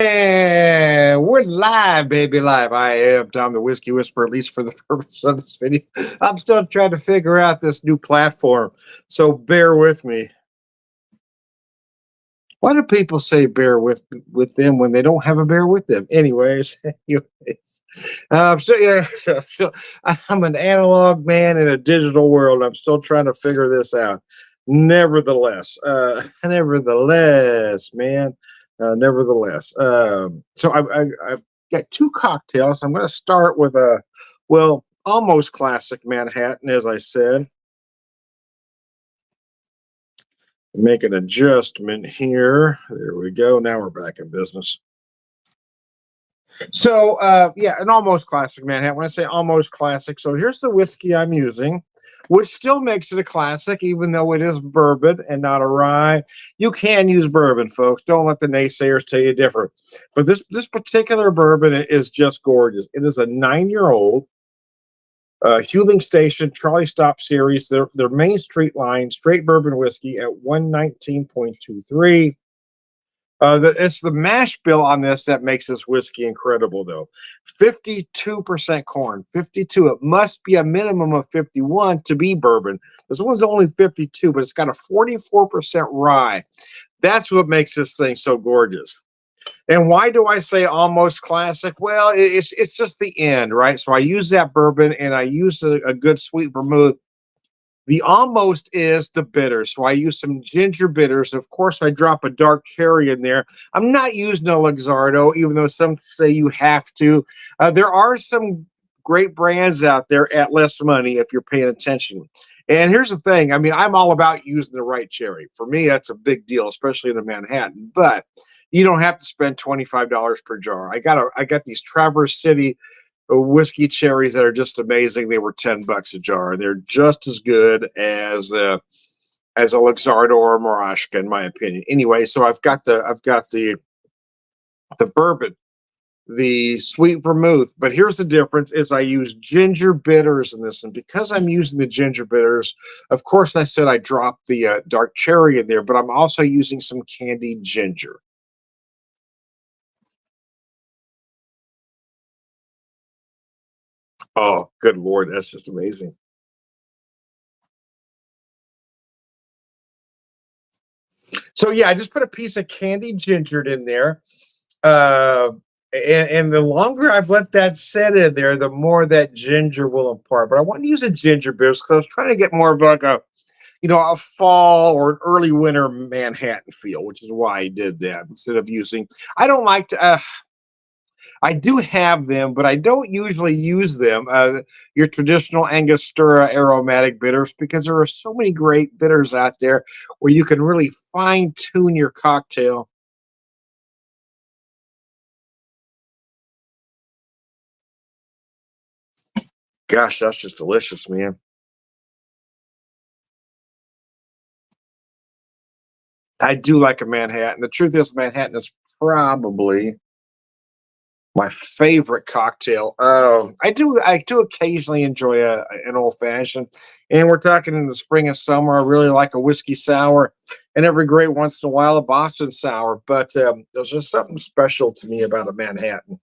And we're live, baby, live. I am Tom the Whiskey Whisperer, at least for the purpose of this video. I'm still trying to figure out this new platform, so bear with me. Why do people say bear with them when they don't have a bear with them? Anyways, so I'm an analog man in a digital world. I'm still trying to figure this out. Nevertheless, man. I've got two cocktails. I'm going to start with almost classic Manhattan, as I said. Make an adjustment here. There we go. Now we're back in business. An almost classic Manhattan. When I say almost classic, so here's the whiskey I'm using, which still makes it a classic, even though it is bourbon and not a rye. You can use bourbon, folks. Don't let the naysayers tell you different. But this particular bourbon is just gorgeous. It is a 9-year-old Huling Station Trolley Stop Series. Their main street line, straight bourbon whiskey at 119.23. It's the mash bill on this that makes this whiskey incredible, though. 52% corn, 52. It must be a minimum of 51 to be bourbon. This one's only 52, but it's got a 44% rye. That's what makes this thing so gorgeous. And why do I say almost classic? Well, it's just the end, right? So I use that bourbon and I use a good sweet vermouth. The almost is the bitter. So I use some ginger bitters. Of course, I drop a dark cherry in there. I'm not using a Luxardo, even though some say you have to. There are some great brands out there at less money if you're paying attention. And here's the thing. I mean, I'm all about using the right cherry. For me, that's a big deal, especially in a Manhattan. But you don't have to spend $25 per jar. I got these Traverse City whiskey cherries that are just amazing. They were $10 a jar. They're just as good as a Luxardo or a Marashka, in my opinion. Anyway, so I've got the bourbon, the sweet vermouth, but here's the difference: is I use ginger bitters in this, and because I'm using the ginger bitters, of course, I said I dropped the dark cherry in there, but I'm also using some candied ginger. Oh, good Lord, that's just amazing. So yeah, I just put a piece of candied ginger in there. Uh, and the longer I've let that set in there, the more that ginger will impart. But I want to use a ginger beer because I was trying to get more of like a fall or an early winter Manhattan feel, which is why I did that instead of using. I don't like to. I do have them, but I don't usually use them. Your traditional Angostura aromatic bitters, because there are so many great bitters out there where you can really fine tune your cocktail. Gosh, that's just delicious, man. I do like a Manhattan. The truth is, Manhattan is probably my favorite cocktail. I do occasionally enjoy an old fashioned, and we're talking in the spring and summer. I really like a whiskey sour, and every great once in a while a Boston sour. But there's just something special to me about a Manhattan.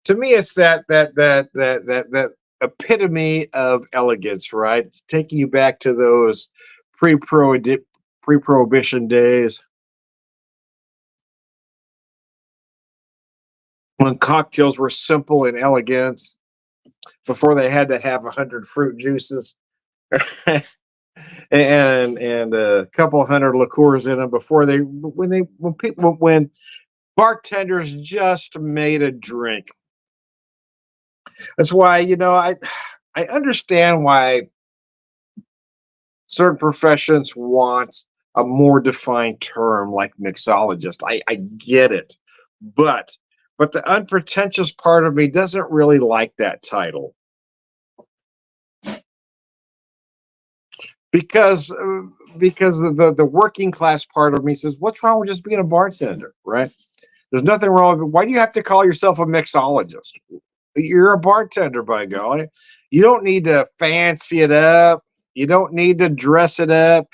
To me, it's that epitome of elegance, right? It's taking you back to those pre-prohibition days when cocktails were simple and elegant before they had to have 100 fruit juices and a couple hundred liqueurs in them before when bartenders just made a drink. That's why I understand why certain professions want a more defined term like mixologist. I get it, but the unpretentious part of me doesn't really like that title because the working class part of me says, what's wrong with just being a bartender, right? There's nothing wrong with it. Why do you have to call yourself a mixologist? You're a bartender, by golly. You don't need to fancy it up. You don't need to dress it up.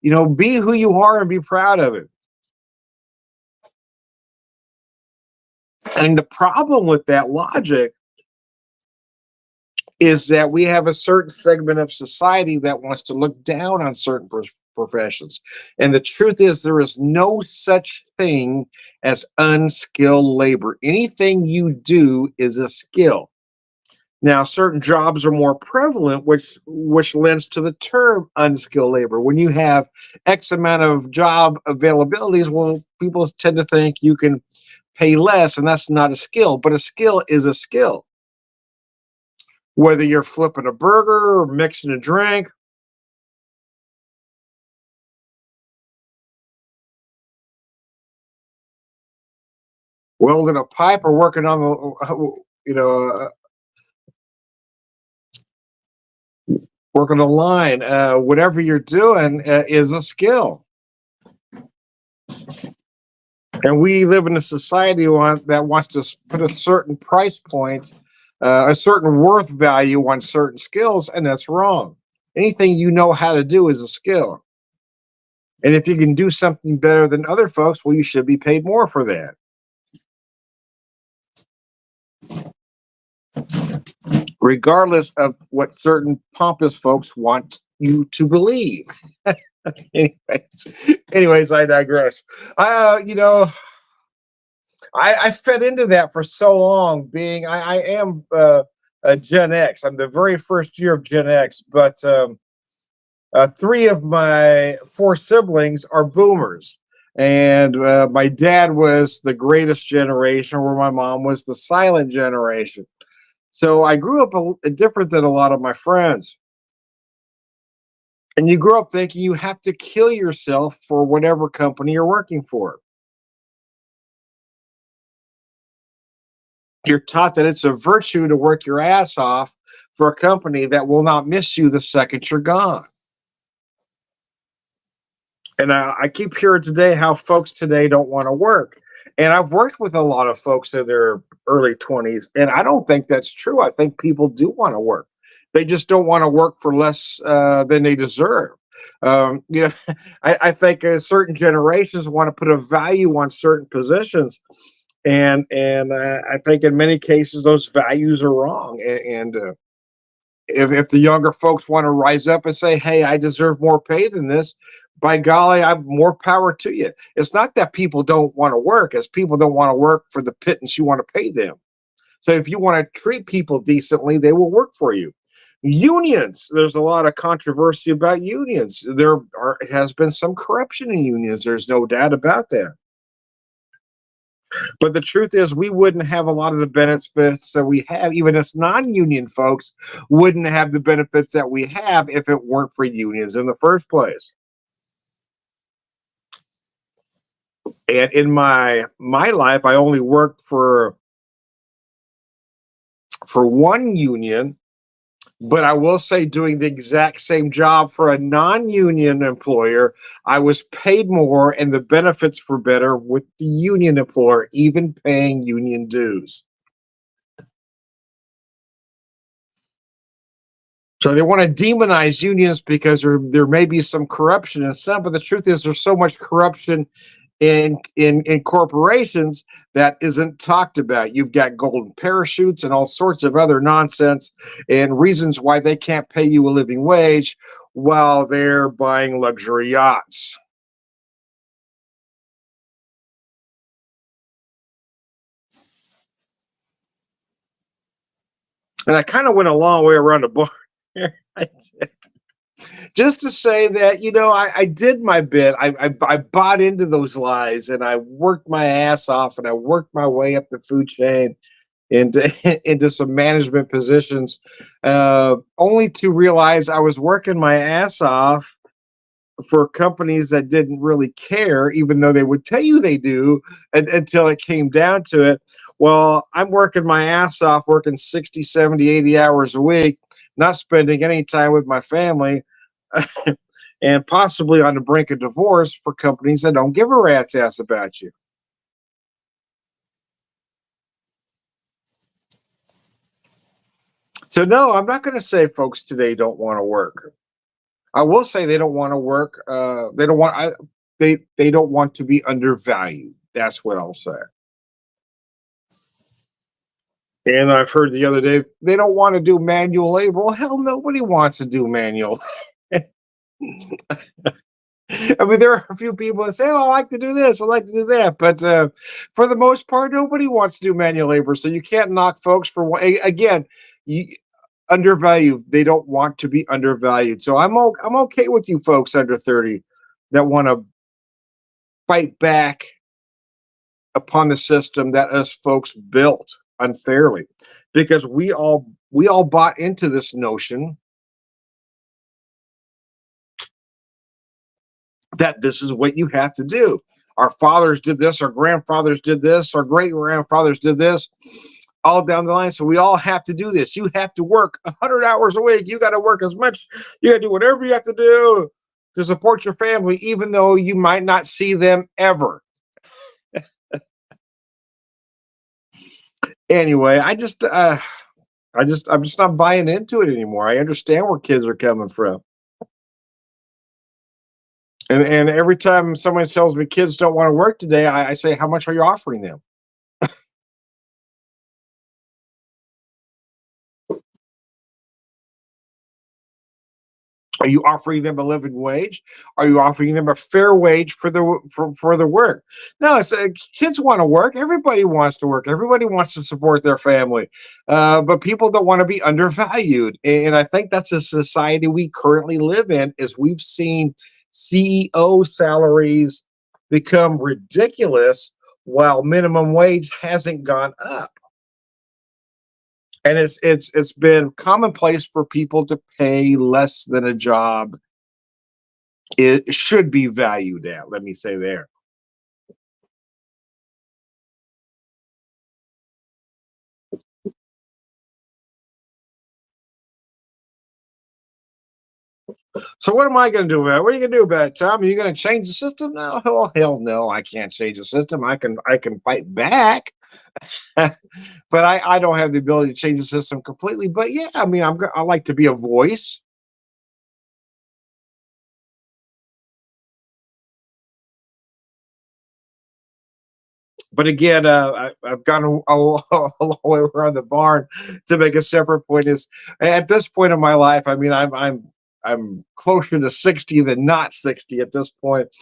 Be who you are and be proud of it. And the problem with that logic is that we have a certain segment of society that wants to look down on certain professions. And the truth is, there is no such thing as unskilled labor. Anything you do is a skill. Now, certain jobs are more prevalent, which lends to the term unskilled labor. When you have X amount of job availabilities, well, people tend to think you can pay less, and that's not a skill. But a skill is a skill. Whether you're flipping a burger or mixing a drink, welding a pipe, or working on you know, working a line, whatever you're doing is a skill. And we live in a society that wants to put a certain price point, a certain worth value on certain skills, and that's wrong. Anything you know how to do is a skill. And if you can do something better than other folks, well, you should be paid more for that, regardless of what certain pompous folks want you to believe. anyways, I digress. I fed into that for so long. I am a Gen X. I'm the very first year of Gen X, but three of my four siblings are boomers. And my dad was the greatest generation, where my mom was the silent generation. So I grew up different than a lot of my friends. And you grow up thinking you have to kill yourself for whatever company you're working for. You're taught that it's a virtue to work your ass off for a company that will not miss you the second you're gone. And I keep hearing today how folks today don't want to work. And I've worked with a lot of folks in their early 20s, and I don't think that's true. I think people do want to work. They just don't want to work for less than they deserve. I think certain generations want to put a value on certain positions, and I think in many cases those values are wrong. And if the younger folks want to rise up and say, "Hey, I deserve more pay than this," by golly, I'm more power to you. It's not that people don't want to work; it's people don't want to work for the pittance you want to pay them. So if you want to treat people decently, they will work for you. Unions, there's a lot of controversy about unions. Has been some corruption in unions. There's no doubt about that. But the truth is, we wouldn't have a lot of the benefits that we have. Even as non-union folks wouldn't have the benefits that we have if it weren't for unions in the first place. And in my life, I only worked for one union, but I will say, doing the exact same job for a non-union employer, I was paid more and the benefits were better with the union employer, even paying union dues. So they want to demonize unions because there may be some corruption in some, but the truth is there's so much corruption in corporations that isn't talked about. You've got golden parachutes and all sorts of other nonsense and reasons why they can't pay you a living wage while they're buying luxury yachts. And I kind of went a long way around the barn here. Just to say that, I did my bit. I bought into those lies, and I worked my ass off, and I worked my way up the food chain into into some management positions, only to realize I was working my ass off for companies that didn't really care, even though they would tell you they do, until it came down to it. Well, I'm working my ass off, working 60, 70, 80 hours a week, not spending any time with my family, and possibly on the brink of divorce for companies that don't give a rat's ass about you. So no, I'm not going to say folks today don't want to work. I will say they don't want to work. They don't want. They don't want to be undervalued. That's what I'll say. And I've heard the other day they don't want to do manual labor. Well, hell, nobody wants to do manual. I mean, there are a few people that say, "Oh, I like to do this, I like to do that," but for the most part, nobody wants to do manual labor. So you can't knock folks for again. You undervalued. They don't want to be undervalued. So I'm okay with you folks under 30 that want to fight back upon the system that us folks built unfairly, because we all bought into this notion that this is what you have to do. Our fathers did this, our grandfathers did this, our great grandfathers did this, all down the line. So we all have to do this. You have to work 100 hours a week. You got to work as much. You got to do whatever you have to do to support your family, even though you might not see them ever. Anyway, I'm just not buying into it anymore. I understand where kids are coming from. And every time someone tells me kids don't want to work today, I say, how much are you offering them? Are you offering them a living wage? Are you offering them a fair wage for the work? No, kids want to work. Everybody wants to work. Everybody wants to support their family, but people don't want to be undervalued. And I think that's a society we currently live in. Is we've seen CEO salaries become ridiculous while minimum wage hasn't gone up. And it's been commonplace for people to pay less than a job it should be valued at. Let me say there. So what am I going to do about it? What are you going to do about it, Tom? Are you going to change the system? No, oh, hell no, I can't change the system. I can fight back, but I don't have the ability to change the system completely. But yeah, I mean I like to be a voice. But again, I've gone a long way around the barn to make a separate point. Is at this point in my life, I mean, I'm closer to 60 than not 60 at this point.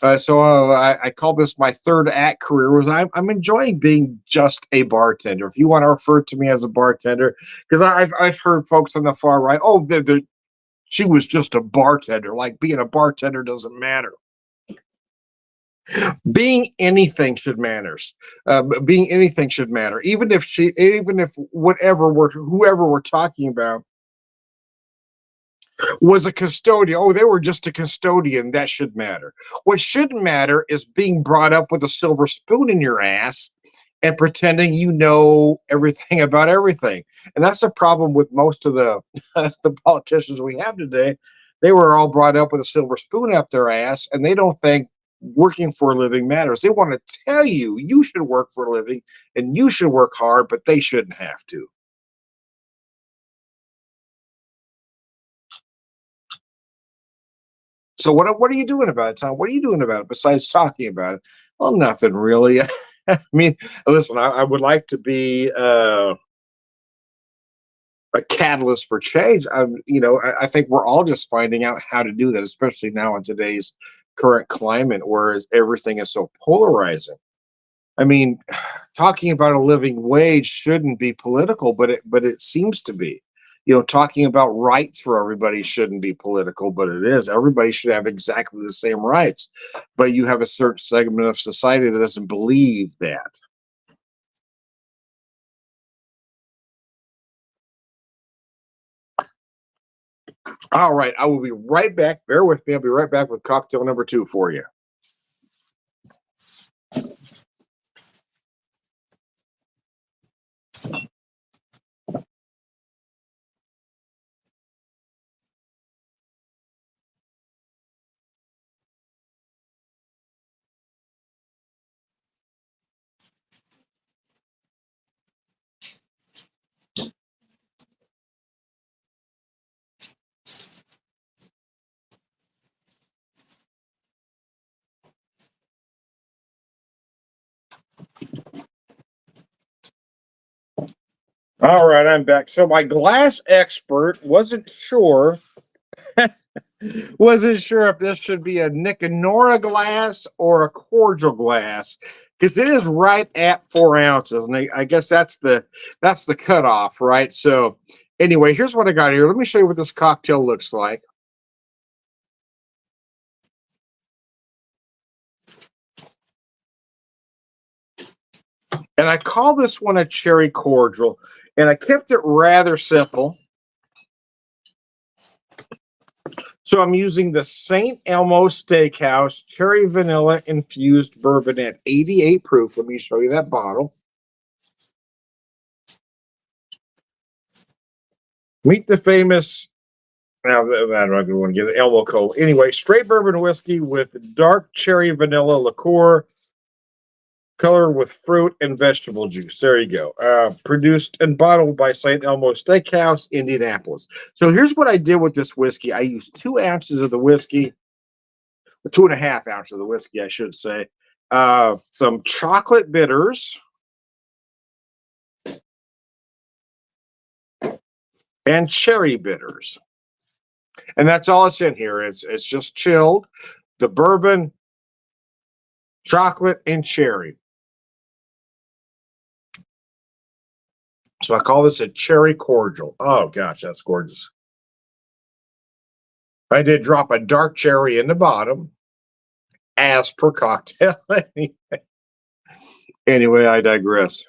I call this my third act career. Was I'm enjoying being just a bartender. If you want to refer to me as a bartender, because I've heard folks on the far right, oh, she was just a bartender. Like being a bartender doesn't matter. Being anything should matters. Being anything should matter, even if whoever we're talking about was a custodian. Oh, they were just a custodian. That should matter. What shouldn't matter is being brought up with a silver spoon in your ass and pretending you know everything about everything. And that's the problem with most of the the politicians we have today. They were all brought up with a silver spoon up their ass, and they don't think working for a living matters. They want to tell you you should work for a living and you should work hard, but they shouldn't have to. So what are you doing about it, Tom? What are you doing about it besides talking about it? Well, nothing really. I mean, listen, I would like to be a catalyst for change. I think we're all just finding out how to do that, especially now in today's current climate, where everything is so polarizing. I mean, talking about a living wage shouldn't be political, but it seems to be. Talking about rights for everybody shouldn't be political, but it is. Everybody should have exactly the same rights. But you have a certain segment of society that doesn't believe that. All right, I will be right back. Bear with me. I'll be right back with cocktail number two for you. All right, I'm back. So my glass expert wasn't sure if this should be a Nick and Nora glass or a cordial glass because it is right at 4 ounces, and I guess that's the cutoff, right? So anyway, here's what I got here. Let me show you what this cocktail looks like. And I call this one a cherry cordial, and I kept it rather simple. So I'm using the St. Elmo Steakhouse cherry vanilla infused bourbon at 88 proof. Let me show you that bottle. Meet the famous. Now, I don't want to get the Elmo Cola. Anyway, straight bourbon whiskey with dark cherry vanilla liqueur, color with fruit and vegetable juice. There you go. Produced and bottled by St. Elmo Steakhouse, Indianapolis. So here's what I did with this whiskey. I used 2 ounces of the whiskey, 2.5 ounces of the whiskey, I should say. Some chocolate bitters and cherry bitters. And that's all it's in here. It's just chilled, the bourbon, chocolate, and cherry. So I call this a cherry cordial. Oh gosh, that's gorgeous. I did drop a dark cherry in the bottom, as per cocktail. Anyway, I digress.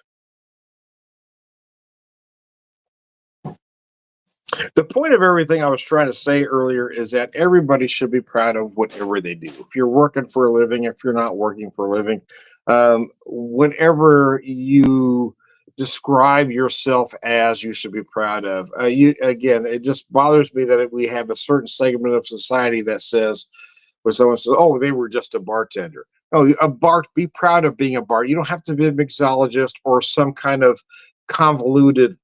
The point of everything I was trying to say earlier is that everybody should be proud of whatever they do. If you're working for a living, if you're not working for a living, whatever you describe yourself as, you should be proud of. You again, it just bothers me that we have a certain segment of society that says, when someone says, "Oh, they were just a bartender." Oh, a bar. Be proud of being a bar. You don't have to be a mixologist or some kind of convoluted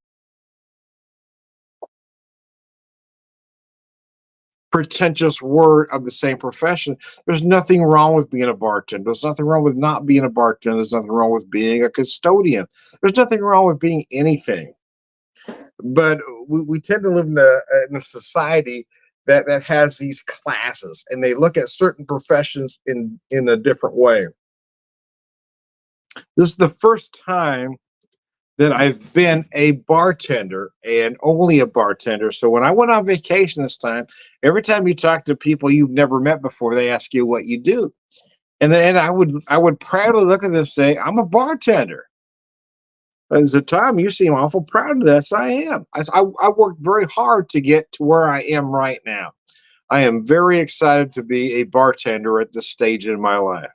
pretentious word of the same profession. There's nothing wrong with being a bartender. There's nothing wrong with not being a bartender. There's nothing wrong with being a custodian. There's nothing wrong with being anything. But we tend to live in a society that has these classes, and they look at certain professions in a different way. This is the first time that I've been a bartender and only a bartender. So when I went on vacation this time, every time you talk to people you've never met before, they ask you what you do. And then I would proudly look at them and say, I'm a bartender. And I said, Tom, you seem awful proud of this. I am. I worked very hard to get to where I am right now. I am very excited to be a bartender at this stage in my life.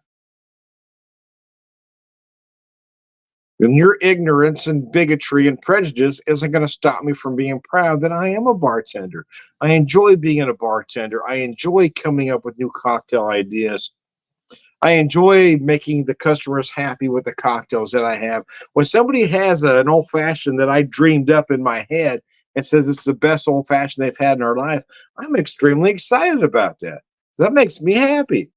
And your ignorance and bigotry and prejudice isn't going to stop me from being proud that I am a bartender. I enjoy being a bartender. I enjoy coming up with new cocktail ideas. I enjoy making the customers happy with the cocktails that I have. When somebody has an old fashioned that I dreamed up in my head and says it's the best old fashioned they've had in their life, I'm extremely excited about that. That makes me happy.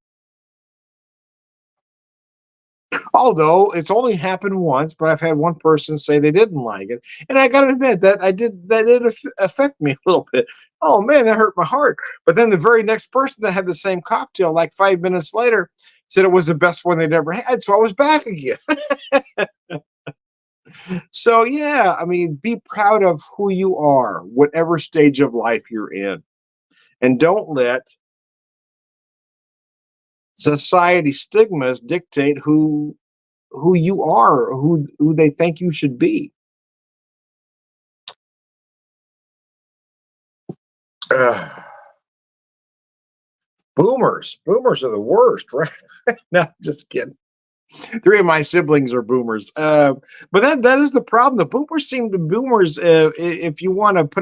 Although it's only happened once, but I've had one person say they didn't like it, and I got to admit that did affect me a little bit. Oh man, that hurt my heart. But then the very next person that had the same cocktail, like 5 minutes later, said it was the best one they'd ever had. So I was back again. So yeah, I mean, be proud of who you are, whatever stage of life you're in, and don't let society stigmas dictate who you are, who they think you should be. Ugh. Boomers are the worst, right? No, just kidding. Three of my siblings are boomers, but that is the problem. The boomers. If you want to put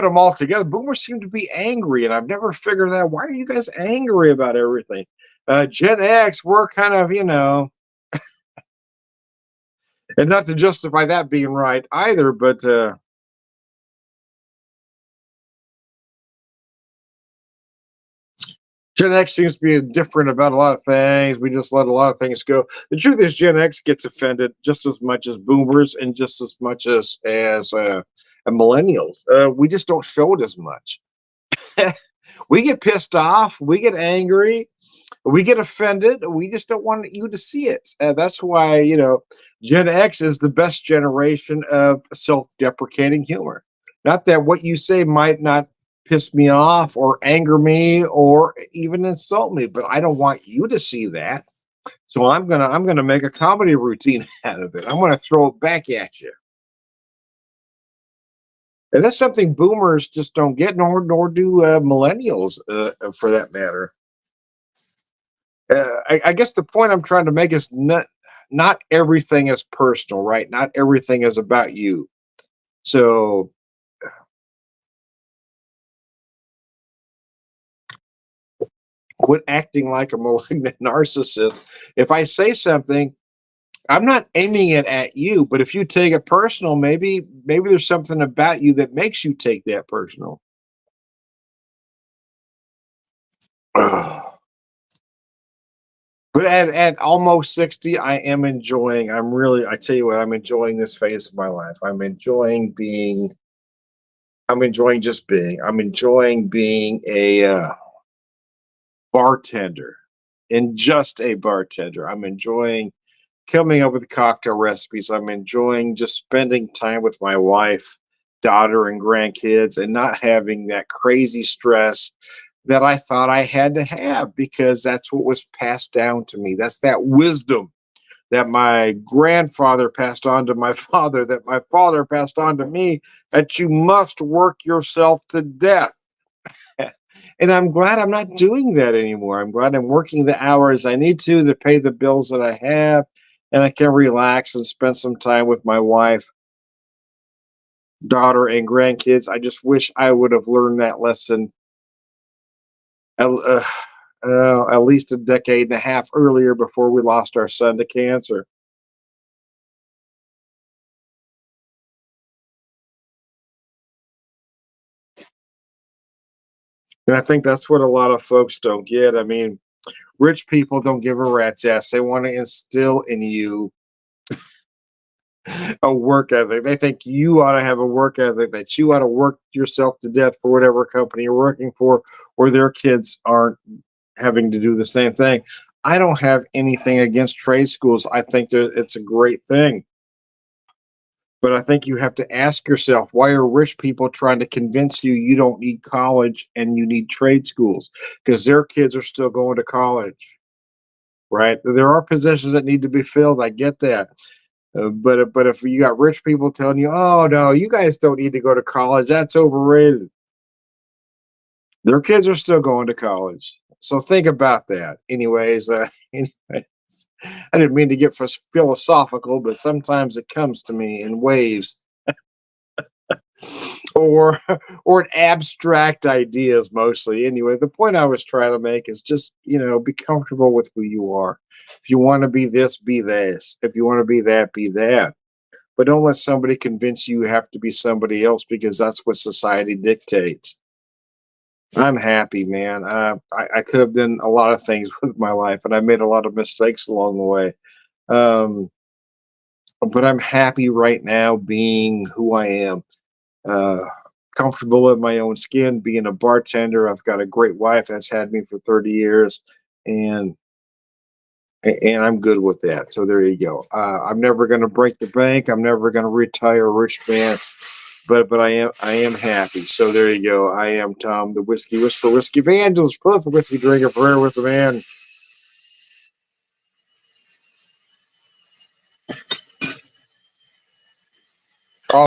them all together, boomers seem to be angry, and I've never figured out why are you guys angry about everything. Gen X, we're kind of and not to justify that being right either, but Gen X seems to be indifferent about a lot of things. We just let a lot of things go. The truth is, Gen X gets offended just as much as Boomers and just as much as Millennials. We just don't show it as much. We get pissed off. We get angry. We get offended. We just don't want you to see it. That's why Gen X is the best generation of self-deprecating humor. Not that what you say might not piss me off or anger me or even insult me, but I don't want you to see that. So I'm gonna make a comedy routine out of it. I'm gonna throw it back at you. And that's something boomers just don't get, nor do millennials, for that matter. I guess the point I'm trying to make is not everything is personal, right? Not everything is about you. So quit acting like a malignant narcissist. If I say something, I'm not aiming it at you, but if you take it personal, maybe there's something about you that makes you take that personal. But at almost 60, I am enjoying. I tell you what, I'm enjoying this phase of my life. I'm enjoying just being. I'm enjoying being a bartender and just a bartender. I'm enjoying coming up with cocktail recipes. I'm enjoying just spending time with my wife, daughter, and grandkids and not having that crazy stress that I thought I had to have because that's what was passed down to me. That's that wisdom that my grandfather passed on to my father, that my father passed on to me, that you must work yourself to death. And I'm glad I'm not doing that anymore. I'm glad I'm working the hours I need to pay the bills that I have, and I can relax and spend some time with my wife, daughter, and grandkids. I just wish I would have learned that lesson at, uh, at least a decade and a half earlier before we lost our son to cancer. And I think that's what a lot of folks don't get. I mean, rich people don't give a rat's ass. They want to instill in you a work ethic. They think you ought to have a work ethic, that you ought to work yourself to death for whatever company you're working for, or their kids aren't having to do the same thing. I don't have anything against trade schools. I think that it's a great thing. But I think you have to ask yourself, why are rich people trying to convince you you don't need college and you need trade schools? Because their kids are still going to college, right? There are positions that need to be filled. I get that. But if you got rich people telling you, "Oh no, you guys don't need to go to college. That's overrated." Their kids are still going to college. So think about that. Anyways, anyways, I didn't mean to get philosophical, but sometimes it comes to me in waves or or in abstract ideas mostly. Anyway, the point I was trying to make is just, be comfortable with who you are. If you want to be this, be this. If you want to be that, be that. But don't let somebody convince you have to be somebody else because that's what society dictates. I'm happy, man. I could have done a lot of things with my life, and I made a lot of mistakes along the way. Um, but I'm happy right now being who I am. Uh, Comfortable in my own skin, being a bartender. I've got a great wife that's had me for 30 years, and and I'm good with that. So there you go. I'm never going to break the bank. I'm never going to retire a rich man, but I am happy. So there you go. I am Tom, the whiskey whisperer, whiskey evangelist, prolific whiskey drinker, forever with the man.